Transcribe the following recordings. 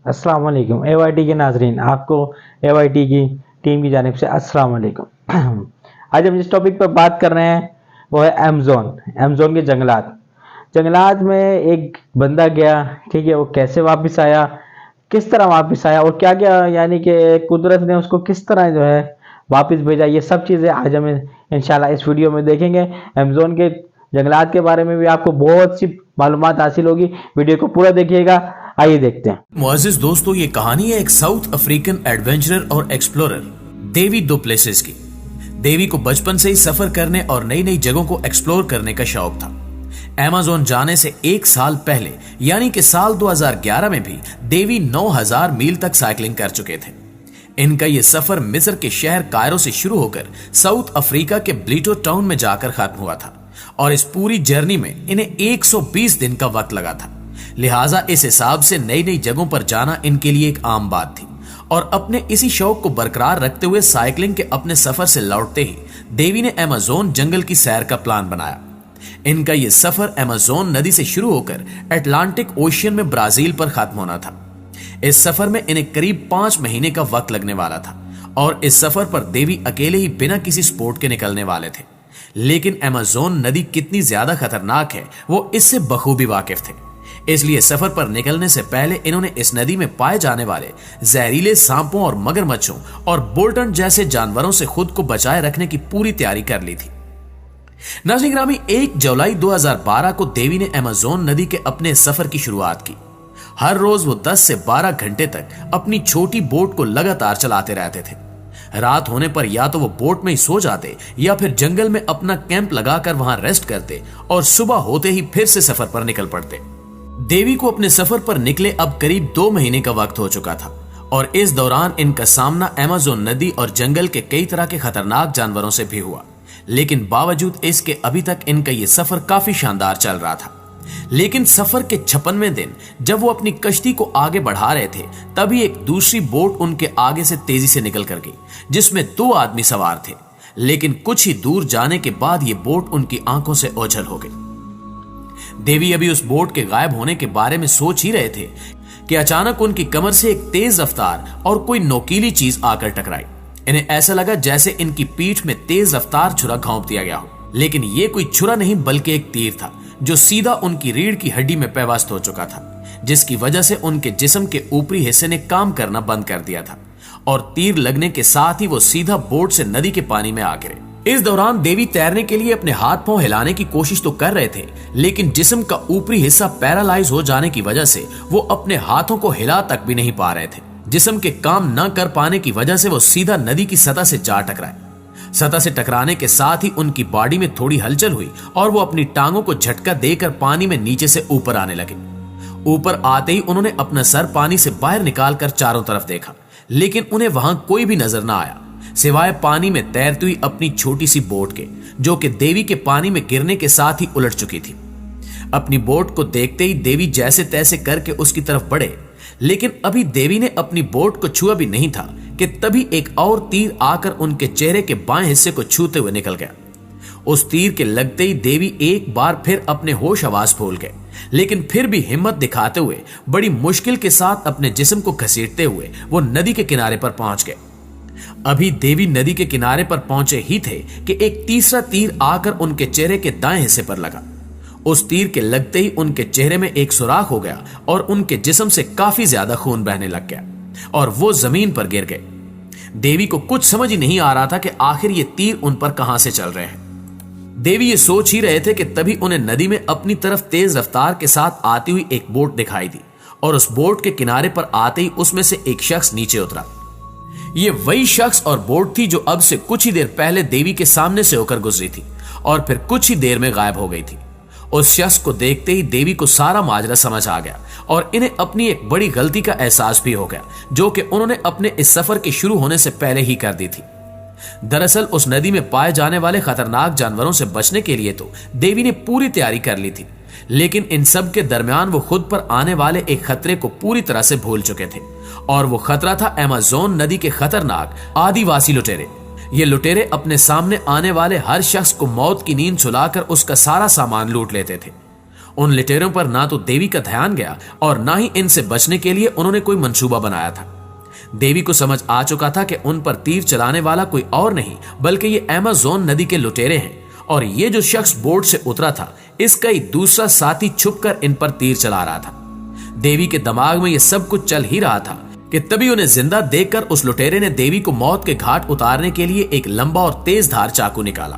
अस्सलाम वालेकुम एवाईटी के नाजरीन, आपको एवाईटी की टीम की जानिब से अस्सलाम वालेकुम। आज हम जिस टॉपिक पर बात कर रहे हैं वो है अमेज़न के जंगलात में एक बंदा गया, ठीक है। वो कैसे वापस आया, किस तरह वापस आया और क्या क्या यानी कि कुदरत ने उसको किस तरह जो है वापस भेजा, ये सब चीज़ें आज हम इंशाल्लाह इस वीडियो में देखेंगे। अमेज़न के जंगलात के बारे में भी आपको बहुत सी मालूमात हासिल होगी। वीडियो को पूरा देखिएगा। आइए देखते हैं। मुअज़्ज़िज़ दोस्तों, ये कहानी है एक साउथ अफ्रीकन एडवेंचरर और एक्सप्लोरर डेवी डु प्लेसिस की। डेवी को बचपन से ही सफर करने और नई नई जगहों को एक्सप्लोर करने का शौक था। अमेज़न जाने से एक साल पहले यानी कि साल 2011 में भी डेवी 9000 मील तक साइकिलिंग कर चुके थे। इनका यह सफर मिस्र के शहर कायरो से शुरू होकर साउथ अफ्रीका के ब्लीटो टाउन में जाकर खत्म हुआ था और इस पूरी जर्नी में इन्हें 120 दिन का वक्त लगा था। लिहाजा इस हिसाब से नई नई जगहों पर जाना इनके लिए एक आम बात थी और अपने इसी शौक को बरकरार रखते हुए साइकिलिंग के अपने सफर से लौटते ही डेवी ने अमेज़न जंगल की सैर का प्लान बनाया। इनका यह सफर अमेज़न नदी से शुरू होकर अटलांटिक ओशियन में ब्राजील पर खत्म होना था। इस सफर में इन्हें करीब 5 महीने का वक्त लगने वाला था और इस सफर पर डेवी अकेले ही बिना किसी सपोर्ट के निकलने वाले थे। लेकिन अमेज़न नदी कितनी ज्यादा खतरनाक है वो इससे बखूबी वाकिफ थे, इसलिए सफर पर निकलने से पहले इन्होंने इस नदी में पाए जाने वाले जहरीले सांपों और मगरमच्छों और बोल्टन जैसे जानवरों से खुद को बचाए रखने की पूरी तैयारी कर ली थी। नाज़रीन ग्रामी, 1 जुलाई 2012 को डेवी ने अमेज़न नदी के अपने सफर की शुरुआत की। हर रोज वो 10 से 12 घंटे तक अपनी छोटी बोट को लगातार चलाते रहते थे। रात होने पर या तो वो बोट में ही सो जाते या फिर जंगल में अपना कैंप लगाकर वहां रेस्ट करते और सुबह होते ही फिर से सफर पर निकल पड़ते। डेवी को अपने सफर पर निकले अब करीब 2 महीने का वक्त हो चुका था और इस दौरान इनका सामना अमेज़न नदी और जंगल के कई तरह के खतरनाक जानवरों से भी हुआ। लेकिन बावजूद इसके अभी तक इनका यह सफर काफी शानदार चल रहा था। लेकिन सफर के 56वें दिन जब वो अपनी कश्ती को आगे बढ़ा रहे थे, तभी एक दूसरी बोट उनके आगे से तेजी से निकल कर गई, जिसमें 2 आदमी सवार थे। लेकिन कुछ ही दूर जाने के बाद ये बोट उनकी आंखों से ओझल हो गई। डेवी अभी उस बोट के गायब होने के बारे में सोच ही रहे थे कि अचानक उनकी कमर से एक तेज रफ्तार और कोई नोकीली चीज आकर टकराई। इन्हें ऐसा लगा जैसे इनकी पीठ में तेज रफ्तार छुरा घोंप दिया गया हो, लेकिन ये कोई छुरा नहीं बल्कि एक तीर था जो सीधा उनकी रीढ़ की हड्डी में पेवस्त हो चुका था, जिसकी वजह से उनके जिस्म के ऊपरी हिस्से ने काम करना बंद कर दिया था और तीर लगने के साथ ही वो सीधा बोट से नदी के पानी में आ गिरे। इस दौरान डेवी तैरने के लिए अपने हाथ पांव हिलाने की कोशिश तो कर रहे थे, लेकिन जिस्म का ऊपरी हिस्सा पैरालाइज हो जाने की वजह से वो अपने हाथों को हिला तक भी नहीं पा रहे थे। जिस्म के काम न कर पाने की वजह से वो सीधा नदी की सतह से जा टकराए। सतह से टकराने के साथ ही उनकी बॉडी में थोड़ी हलचल हुई और वो अपनी टांगों को झटका देकर पानी में नीचे से ऊपर आने लगे। ऊपर आते ही उन्होंने अपना सर पानी से बाहर निकालकर चारों तरफ देखा, लेकिन उन्हें वहां कोई भी नजर ना आया सिवाय पानी में तैरती हुई अपनी छोटी सी बोट के, जो कि डेवी के पानी में गिरने के साथ ही उलट चुकी थी। अपनी बोट को देखते ही डेवी जैसे तैसे करके उसकी तरफ बढ़े, लेकिन अभी डेवी ने अपनी बोट को छुआ भी नहीं था कि तभी एक और तीर आकर उनके चेहरे के बाएं हिस्से को छूते हुए निकल गया। उस तीर के लगते ही डेवी एक बार फिर अपने होश हवास भूल गए, लेकिन फिर भी हिम्मत दिखाते हुए बड़ी मुश्किल के साथ अपने जिस्म को घसीटते हुए वो नदी के किनारे पर पहुंच गए। अभी डेवी नदी के किनारे पर पहुंचे ही थे कि एक तीसरा तीर आकर उनके चेहरे के दाएं हिस्से पर लगा। उस तीर के लगते ही उनके चेहरे में एक सुराख हो गया और उनके जिस्म से काफी ज्यादा खून बहने लग गया और वो जमीन पर गिर गए। डेवी को कुछ समझ ही नहीं आ रहा था कि आखिर ये तीर उन पर कहां से चल रहे हैं। डेवी ये सोच ही रहे थे कि तभी उन्हें नदी में अपनी तरफ तेज रफ्तार के साथ आती हुई एक बोट दिखाई दी और उस बोट के किनारे पर आते ही उसमें से एक शख्स नीचे उतरा। ये वही शख्स और बोट थी जो अब से कुछ ही देर पहले डेवी के सामने से होकर गुजरी थी और फिर कुछ ही देर में गायब हो गई थी। उस शख्स को देखते ही डेवी को सारा माजरा समझ आ गया और इन्हें अपनी एक बड़ी गलती का एहसास भी हो गया, जो कि उन्होंने अपने इस सफर के शुरू होने से पहले ही कर दी थी। दरअसल उस नदी में पाए जाने वाले खतरनाक जानवरों से बचने के लिए तो डेवी ने पूरी तैयारी कर ली थी, लेकिन इन सब के दरमियान वो खुद पर आने वाले एक खतरे को पूरी तरह से भूल चुके थे और वो खतरा था अमेज़न नदी के खतरनाक आदिवासी लुटेरे। ये लुटेरे अपने सामने आने वाले हर शख्स को मौत की नींद सुलाकर उसका सारा सामान लूट लेते थे। उन लुटेरों पर ना तो देवी का ध्यान गया और ना ही इनसे बचने के लिए उन्होंने कोई मंसूबा बनाया था। देवी को समझ आ चुका था कि उन पर तीर चलाने वाला कोई और नहीं बल्कि ये अमेज़न नदी के लुटेरे हैं और ये जो शख्स बोट से उतरा था इसका ही दूसरा साथी छुपकर इन पर तीर चला रहा था। देवी के दिमाग में ये सब कुछ चल ही रहा था कि तभी उन्हें जिंदा देखकर उस लुटेरे ने देवी को मौत के घाट उतारने के लिए एक लंबा और तेज धार चाकू निकाला।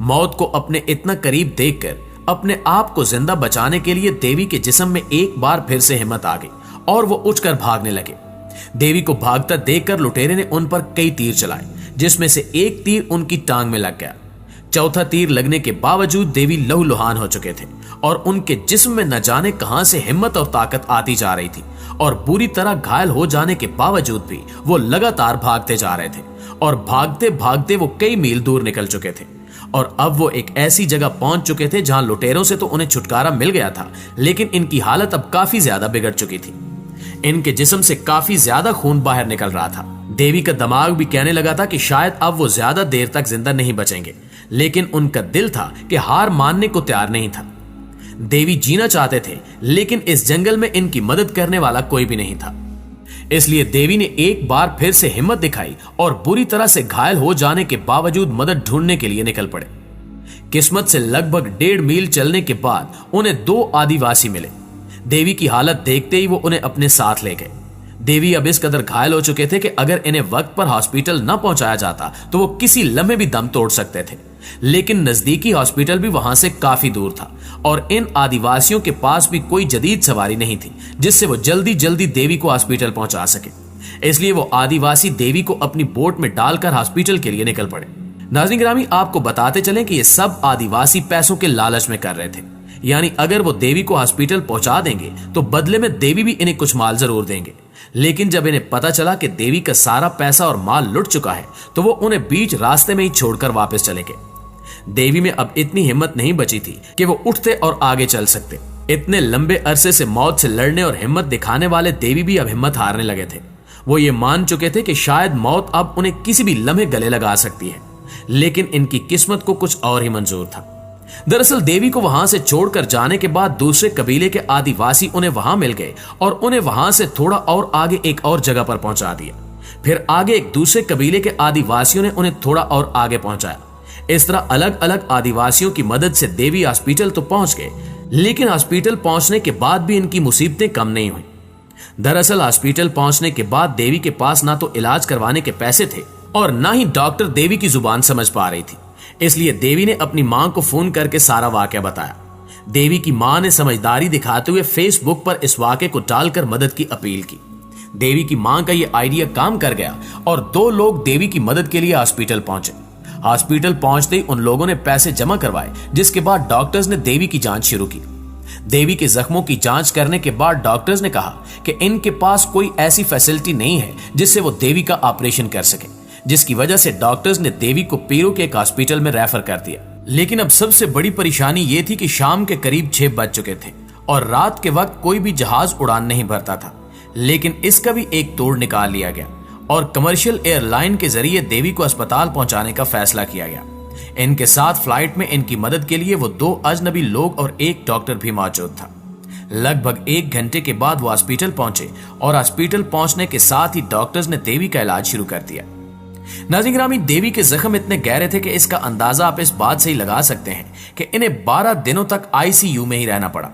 मौत को अपने इतना करीब देखकर अपने आप को जिंदा बचाने के लिए देवी के जिस्म में एक बार फिर से हिम्मत आ गई और वो उठकर भागने लगे। देवी को भागता देखकर लुटेरे ने उन पर कई तीर चलाए, जिसमें से एक तीर उनकी टांग में लग गया। चौथा तीर लगने के बावजूद देवी लहूलुहान हो चुके थे और उनके जिस्म में न जाने कहां से हिम्मत और ताकत आती जा रही थी और बुरी तरह घायल हो जाने के बावजूद भी वो लगातार भागते जा रहे थे और भागते भागते वो कई मील दूर निकल चुके थे और अब वो एक ऐसी जगह पहुंच चुके थे जहां लुटेरों से तो उन्हें छुटकारा मिल गया था, लेकिन इनकी हालत अब काफी ज्यादा बिगड़ चुकी थी। इनके जिस्म से काफी ज्यादा खून बाहर निकल रहा था। देवी का दिमाग भी कहने लगा था कि शायद अब वो ज्यादा देर तक जिंदा नहीं बचेंगे, लेकिन उनका दिल था कि हार मानने को तैयार नहीं था। देवी जीना चाहते थे, लेकिन इस जंगल में इनकी मदद करने वाला कोई भी नहीं था। इसलिए देवी ने एक बार फिर से हिम्मत दिखाई और बुरी तरह से घायल हो जाने के बावजूद मदद ढूंढने के लिए निकल पड़े। किस्मत से लगभग 1.5 मील चलने के बाद उन्हें 2 आदिवासी मिले। देवी की हालत देखते ही वो उन्हें अपने साथ ले गए। देवी अब इस कदर घायल हो चुके थे कि अगर इन्हें वक्त पर हॉस्पिटल न पहुंचाया जाता तो वो किसी लम्हे भी दम तोड़ सकते थे, लेकिन नजदीकी हॉस्पिटल भी वहां से काफी दूर था और इन आदिवासियों के पास भी कोई जदीद सवारी नहीं थी जिससे वो जल्दी जल्दी देवी को हॉस्पिटल पहुंचा सके। इसलिए वो आदिवासी देवी को अपनी बोट में डालकर हॉस्पिटल के लिए निकल पड़े। नाज़रीन गिरामी, आपको बताते चलें कि ये सब आदिवासी पैसों के लालच में कर रहे थे, यानी अगर वो देवी को हॉस्पिटल पहुंचा देंगे तो बदले में देवी भी इन्हें कुछ माल जरूर देंगे। लेकिन जब इन्हें पता चला कि देवी का सारा पैसा और माल लुट चुका है तो वो उन्हें बीच रास्ते में ही छोड़कर वापस चले गए। देवी में अब इतनी हिम्मत नहीं बची थी कि वो उठते और आगे चल सकते। इतने लंबे अरसे से मौत से लड़ने और हिम्मत दिखाने वाले देवी भी अब हिम्मत हारने लगे थे। वो ये मान चुके थे कि शायद मौत अब उन्हें किसी भी लम्हे गले लगा सकती है, लेकिन इनकी किस्मत को कुछ और ही मंजूर था। दरअसल देवी को वहां से छोड़कर जाने के बाद दूसरे कबीले के आदिवासी उन्हें वहां मिल गए और उन्हें वहां से थोड़ा और आगे एक और जगह पर पहुंचा दिया। फिर आगे एक दूसरे कबीले के आदिवासियों ने उन्हें थोड़ा और आगे पहुंचाया। इस तरह अलग अलग आदिवासियों की मदद से देवी हॉस्पिटल तो पहुंच गए, लेकिन हॉस्पिटल पहुंचने के बाद भी इनकी मुसीबतें कम नहीं हुई। दरअसल हॉस्पिटल पहुंचने के बाद देवी के पास ना तो इलाज करवाने के पैसे थे और ना ही डॉक्टर देवी की जुबान समझ पा रही थी। इसलिए देवी ने अपनी मां को फोन करके सारा वाकया बताया। देवी की मां ने समझदारी दिखाते हुए फेसबुक पर इस वाकये को डालकर मदद की अपील की। देवी की मां का यह आइडिया काम कर गया और 2 लोग देवी की मदद के लिए हॉस्पिटल पहुंचे। हॉस्पिटल पहुंचते ही उन लोगों ने पैसे जमा करवाए, जिसके बाद डॉक्टर्स ने देवी की जांच शुरू की। देवी के जख्मों की जांच करने के बाद डॉक्टर्स ने कहा कि इनके पास कोई ऐसी फैसिलिटी नहीं है जिससे वो देवी का ऑपरेशन कर सके, जिसकी वजह से डॉक्टर्स ने देवी को पीरू के एक हॉस्पिटल में रेफर कर दिया। लेकिन अब सबसे बड़ी परेशानी यह थी कि शाम के करीब 6 बज चुके थे और रात के वक्त कोई भी जहाज उड़ान नहीं भरता था। लेकिन इसका भी एक तोड़ निकाल लिया गया और कमर्शियल एयरलाइन के जरिए देवी को अस्पताल पहुंचाने का फैसला किया गया। इनके साथ फ्लाइट में इनकी मदद के लिए वो 2 अजनबी लोग और एक डॉक्टर भी मौजूद था। लगभग 1 घंटे के बाद वो हॉस्पिटल पहुंचे और हॉस्पिटल पहुंचने के साथ ही डॉक्टर्स ने देवी का इलाज शुरू कर दिया। नाज़रीन गिरामी, देवी के जख्म इतने गहरे थे कि इसका अंदाजा आप इस बात से ही लगा सकते हैं कि इन्हें 12 दिनों तक आईसीयू में ही रहना पड़ा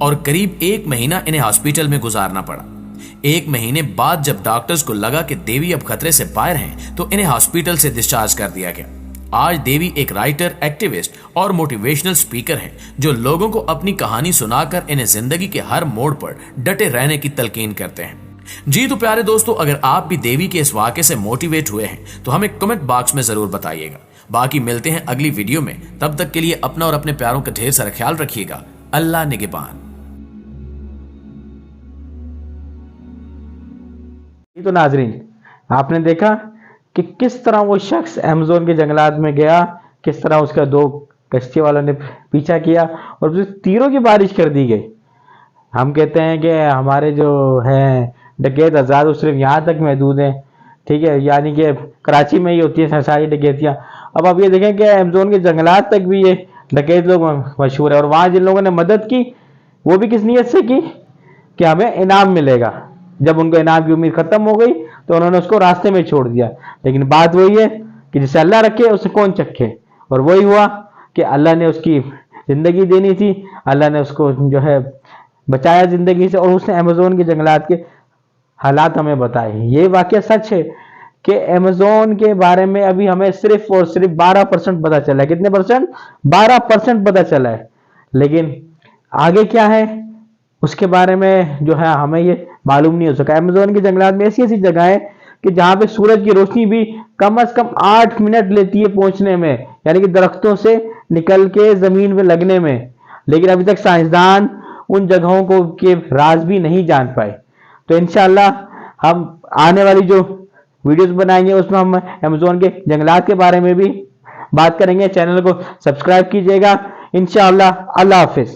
और करीब 1 महीना इन्हें हॉस्पिटल में गुजारना पड़ा। 1 महीने बाद जब डॉक्टर्स को लगा कि देवी अब खतरे से बाहर हैं, तो इन्हें हॉस्पिटल से डिस्चार्ज कर दिया गया। आज देवी एक राइटर, एक्टिविस्ट और मोटिवेशनल स्पीकर हैं, जो लोगों को अपनी कहानी सुनाकर इन्हें जिंदगी के हर मोड़ पर डटे रहने की तलकीन करते हैं। जी तो प्यारे दोस्तों, अगर आप भी देवी के इस वाक़े से मोटिवेट हुए हैं तो हमें कमेंट बॉक्स में जरूर बताइएगा। बाकी मिलते हैं अगली वीडियो में, तब तक के लिए अपना और अपने प्यारों का ढेर सारा ख्याल रखिएगा। अल्लाह निगहबान। तो नाजरीन, आपने देखा कि किस तरह वो शख्स अमेज़न के जंगलात में गया, किस तरह उसका 2 कश्ती वालों ने पीछा किया और उसे तीरों की बारिश कर दी गई। हम कहते हैं कि हमारे जो है डकैत आज़ाद सिर्फ यहाँ तक महदूद हैं, ठीक है, यानी कि कराची में ही होती है सारी डकैतियाँ। अब आप ये देखें कि अमेज़न के जंगलात तक भी ये डकैत लोग मशहूर है और वहाँ जिन लोगों ने मदद की वो भी किस नीयत से की कि हमें इनाम मिलेगा। जब उनको इनाम की उम्मीद खत्म हो गई तो उन्होंने उसको रास्ते में छोड़ दिया। लेकिन बात वही है कि जिसे अल्लाह रखे उसे कौन चखे, और वही हुआ कि अल्लाह ने उसकी जिंदगी देनी थी, अल्लाह ने उसको जो है बचाया जिंदगी से, और उसने अमेजोन के जंगलात के हालात हमें बताए। ये वाकया सच है कि अमेजोन के बारे में अभी हमें सिर्फ और सिर्फ 12% पता चला है। कितने परसेंट? 12% पता चला है। लेकिन आगे क्या है उसके बारे में जो है हमें ये मालूम नहीं हो सका। अमेजोन के जंगलात में ऐसी ऐसी जगह है कि जहां पे सूरज की रोशनी भी कम से कम 8 मिनट लेती है पहुंचने में, यानी कि दरख्तों से निकल के जमीन पे लगने में। लेकिन अभी तक साइंसदान उन जगहों को के राज भी नहीं जान पाए। तो इंशाल्लाह हम आने वाली जो वीडियोस बनाएंगे उसमें हम अमेजोन के जंगलात के बारे में भी बात करेंगे। चैनल को सब्सक्राइब कीजिएगा। इंशाल्लाह। अल्लाह हाफिज।